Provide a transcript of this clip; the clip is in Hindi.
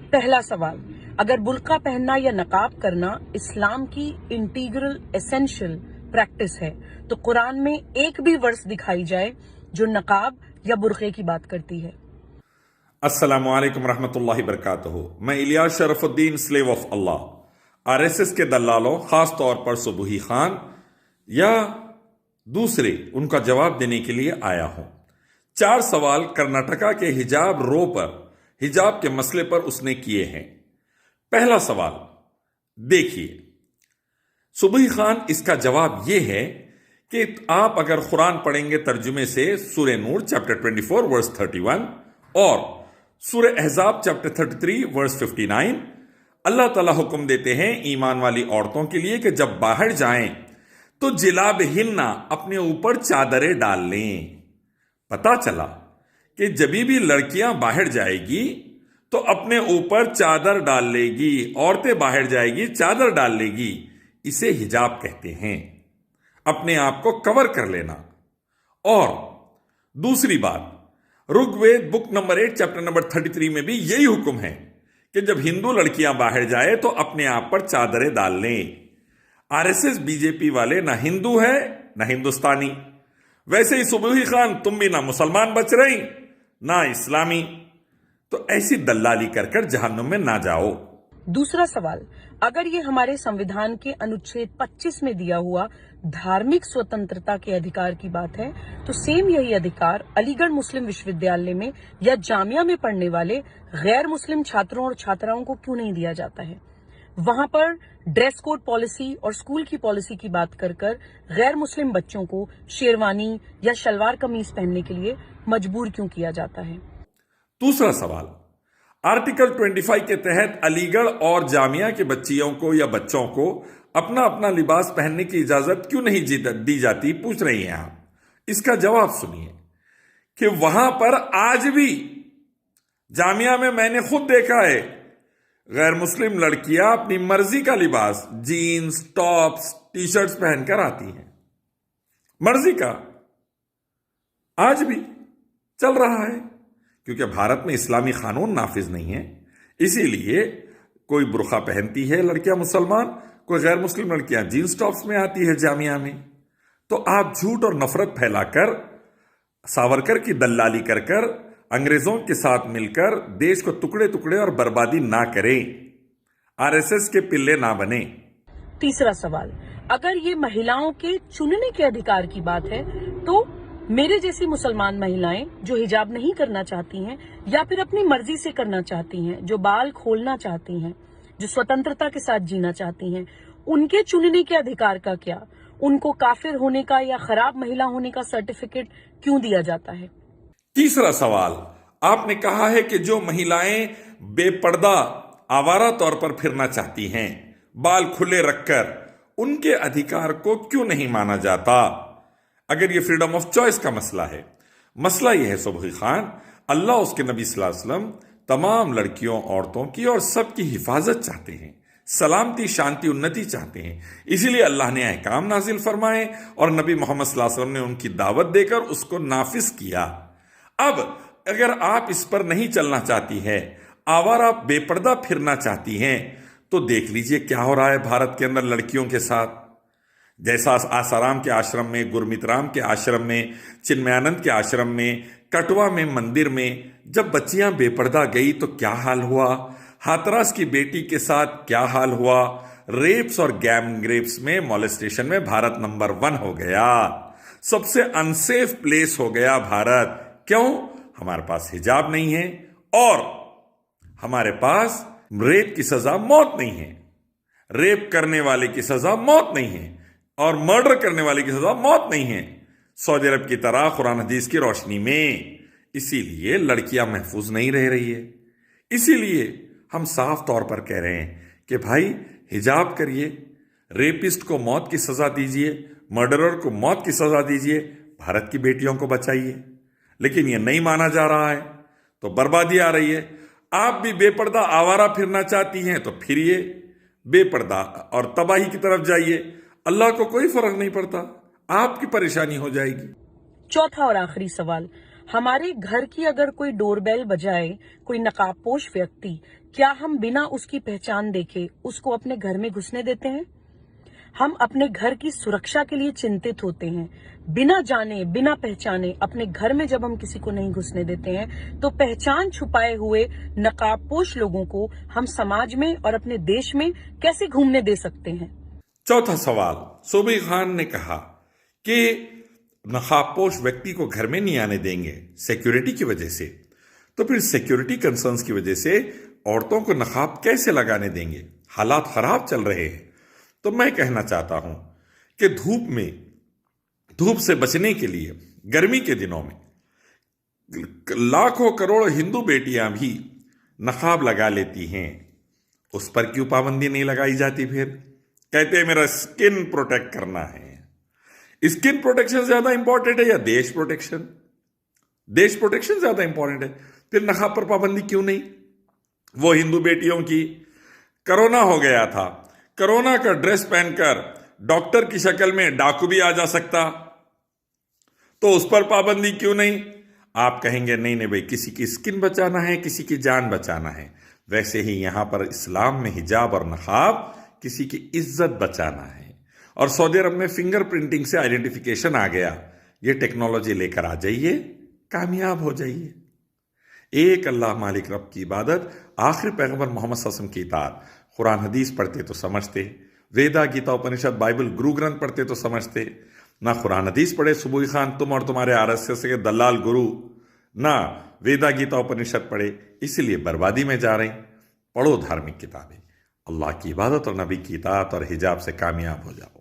पहला सवाल, अगर बुर्का पहनना या नकाब करना इस्लाम की इंटीग्रल एसेंशियल प्रैक्टिस है तो कुरान में एक भी वर्स दिखाई जाए जो नकाब या बुर्के की बात करती है। अस्सलामु अलैकुम रहमतुल्लाहि बरकातहू। मैं Ilyas Sharafuddin, slave of Allah, RSS के दलालों, खास तौर पर सुबही खान या दूसरे, उनका जवाब देने के लिए आया हूं। 4 सवाल कर्नाटका के हिजाब रो पर हिजाब के मसले पर उसने किए हैं। पहला सवाल देखिए, सुबही खान, इसका जवाब यह है कि आप अगर कुरान पढ़ेंगे तर्जुमे से, सूरह नूर चैप्टर 24 वर्स 31 और सूरह अहज़ाब चैप्टर 33 वर्स 59, अल्लाह ताला हुक्म देते हैं ईमान वाली औरतों के लिए कि जब बाहर जाएं तो जिलाब हिन्ना, अपने ऊपर चादरें डाल लें। पता चला कि जब भी लड़कियां बाहर जाएगी तो अपने ऊपर चादर डाल लेगी, औरतें बाहर जाएगी चादर डाल लेगी। इसे हिजाब कहते हैं, अपने आप को कवर कर लेना। और दूसरी बात, Rigveda book number 8 chapter number 33 में भी यही हुक्म है कि जब हिंदू लड़कियां बाहर जाए तो अपने आप पर चादरें डाल लें। आरएसएस बीजेपी वाले ना हिंदू है ना हिंदुस्तानी। वैसे ही सुबही खान, तुम भी ना मुसलमान बच रही ना इस्लामी, तो ऐसी दल्लाली कर कर जहन्नुम में ना जाओ। दूसरा सवाल, अगर ये हमारे संविधान के अनुच्छेद 25 में दिया हुआ धार्मिक स्वतंत्रता के अधिकार की बात है तो सेम यही अधिकार अलीगढ़ मुस्लिम विश्वविद्यालय में या जामिया में पढ़ने वाले गैर मुस्लिम छात्रों और छात्राओं को क्यों नहीं दिया जाता है? वहां पर ड्रेस कोड पॉलिसी और स्कूल की पॉलिसी की बात कर गैर मुस्लिम बच्चों को शेरवानी या शलवार कमीज पहनने के लिए मजबूर क्यों किया जाता है? दूसरा सवाल, आर्टिकल 25 के तहत अलीगढ़ और जामिया के बच्चियों को या बच्चों को अपना अपना लिबास पहनने की इजाजत क्यों नहीं दी जाती, पूछ रही हैं आप। इसका जवाब सुनिए कि वहां पर आज भी जामिया में मैंने खुद देखा है, गैर मुस्लिम लड़कियां अपनी मर्जी का लिबास, जीन्स, टॉप्स, टी शर्ट्स पहनकर आती हैं। मर्जी का आज भी चल रहा है, क्योंकि भारत में इस्लामी कानून नाफिज नहीं है। इसीलिए कोई बुर्का पहनती है लड़कियां मुसलमान, कोई गैर मुस्लिम लड़कियां जीन्स टॉप्स में आती है जामिया में। तो आप झूठ और नफरत फैलाकर, सावरकर की दल्लाली कर कर, अंग्रेजों के साथ मिलकर देश को टुकड़े टुकड़े और बर्बादी ना करें, आरएसएस के पिल्ले ना बने। तीसरा सवाल, अगर ये महिलाओं के चुनने के अधिकार की बात है तो मेरे जैसी मुसलमान महिलाएं जो हिजाब नहीं करना चाहती हैं या फिर अपनी मर्जी से करना चाहती हैं, जो बाल खोलना चाहती हैं, जो स्वतंत्रता के साथ जीना चाहती हैं, उनके चुनने के अधिकार का क्या? उनको काफिर होने का या खराब महिला होने का सर्टिफिकेट क्यों दिया जाता है? तीसरा सवाल, आपने कहा है कि जो महिलाएं बेपर्दा आवारा तौर पर फिरना चाहती हैं, बाल खुले रखकर, उनके अधिकार को क्यों नहीं माना जाता? अगर ये फ्रीडम ऑफ चॉइस का मसला है, मसला यह है सुबही खान, अल्लाह उसके नबी सल्लल्लाहु अलैहि वसल्लम तमाम लड़कियों, औरतों की और सबकी हिफाजत चाहते हैं, सलामती, शांति, उन्नति चाहते हैं। इसीलिए अल्लाह ने अहकाम नाजिल फरमाए और नबी मोहम्मद सल्लल्लाहु अलैहि वसल्लम ने उनकी दावत देकर उसको नाफिज किया। अब अगर आप इस पर नहीं चलना चाहती है, आवारा बेपर्दा फिरना चाहती हैं, तो देख लीजिए क्या हो रहा है भारत के अंदर लड़कियों के साथ। जैसा आसाराम के आश्रम में, गुरमीत राम के आश्रम में, चिन्मयानंद के आश्रम में, कटवा में मंदिर में जब बच्चियां बेपर्दा गई तो क्या हाल हुआ, हाथरस की बेटी के साथ क्या हाल हुआ, रेप्स और गैंग रेप्स में, मॉलेस्टेशन में भारत नंबर 1 हो गया, सबसे अनसेफ प्लेस हो गया भारत। क्यों? हमारे पास हिजाब नहीं है और हमारे पास रेप की सजा मौत नहीं है, रेप करने वाले की सजा मौत नहीं है और मर्डर करने वाले की सजा मौत नहीं है, सऊदी अरब की तरह कुरान हदीस की रोशनी में। इसीलिए लड़कियां महफूज नहीं रह रही है। इसीलिए हम साफ तौर पर कह रहे हैं कि भाई हिजाब करिए, रेपिस्ट को मौत की सजा दीजिए, मर्डरर को मौत की सजा दीजिए, भारत की बेटियों को बचाइए। लेकिन यह नहीं माना जा रहा है तो बर्बादी आ रही है। आप भी बेपर्दा आवारा फिरना चाहती हैं तो फिरिए, बेपर्दा और तबाही की तरफ जाइए, अल्लाह को कोई फर्क नहीं पड़ता, आपकी परेशानी हो जाएगी। चौथा और आखिरी सवाल, हमारे घर की अगर कोई डोरबेल बजाए कोई नकाबपोश व्यक्ति, क्या हम बिना उसकी पहचान देखे उसको अपने घर में घुसने देते हैं? हम अपने घर की सुरक्षा के लिए चिंतित होते हैं। बिना जाने बिना पहचाने अपने घर में जब हम किसी को नहीं घुसने देते हैं, तो पहचान छुपाए हुए नकाबपोश लोगों को हम समाज में और अपने देश में कैसे घूमने दे सकते हैं? चौथा सवाल, सूबी खान ने कहा कि नकाबपोश व्यक्ति को घर में नहीं आने देंगे सिक्योरिटी की वजह से, तो फिर सिक्योरिटी कंसर्न्स की वजह से औरतों को नकाब कैसे लगाने देंगे? हालात खराब चल रहे हैं। तो मैं कहना चाहता हूं कि धूप से बचने के लिए गर्मी के दिनों में लाखों करोड़ हिंदू बेटियां भी नकाब लगा लेती हैं। उस पर क्यों पाबंदी नहीं लगाई जाती? फिर कहते हैं मेरा स्किन प्रोटेक्ट करना है। स्किन प्रोटेक्शन ज्यादा इंपॉर्टेंट है या देश प्रोटेक्शन? देश प्रोटेक्शन ज्यादा इंपॉर्टेंट है। फिर नकाब पर पाबंदी क्यों नहीं? वो हिंदू बेटियों की कोरोना हो गया था, कोरोना का ड्रेस पहनकर डॉक्टर की शक्ल में डाकू भी आ जा सकता, तो उस पर पाबंदी क्यों नहीं? आप कहेंगे नहीं नहीं भाई, किसी की स्किन बचाना है, किसी की जान बचाना है। वैसे ही यहां पर इस्लाम में हिजाब और नकाब किसी की इज्जत बचाना है। और सऊदी अरब में फिंगर प्रिंटिंग से आइडेंटिफिकेशन आ गया। ये टेक्नोलॉजी लेकर आ जाइए, कामयाब हो जाइए। एक अल्लाह मालिक रब की इबादत, आखिर पैगंबर मोहम्मद सल्लल्लाहु अलैहि वसल्लम की इताअत। कुरान हदीस पढ़ते तो समझते, वेदा गीता उपनिषद बाइबल गुरु ग्रंथ पढ़ते तो समझते। ना कुरान हदीस पढ़े सुबुई खान तुम और तुम्हारे आरएसएस के दलाल गुरु, ना वेदा गीता उपनिषद पढ़े, इसलिए बर्बादी में जा रहे। पढ़ो धार्मिक किताबें, अल्लाह की इबादत और नबी की इताअत और हिजाब से कामयाब हो जाओ।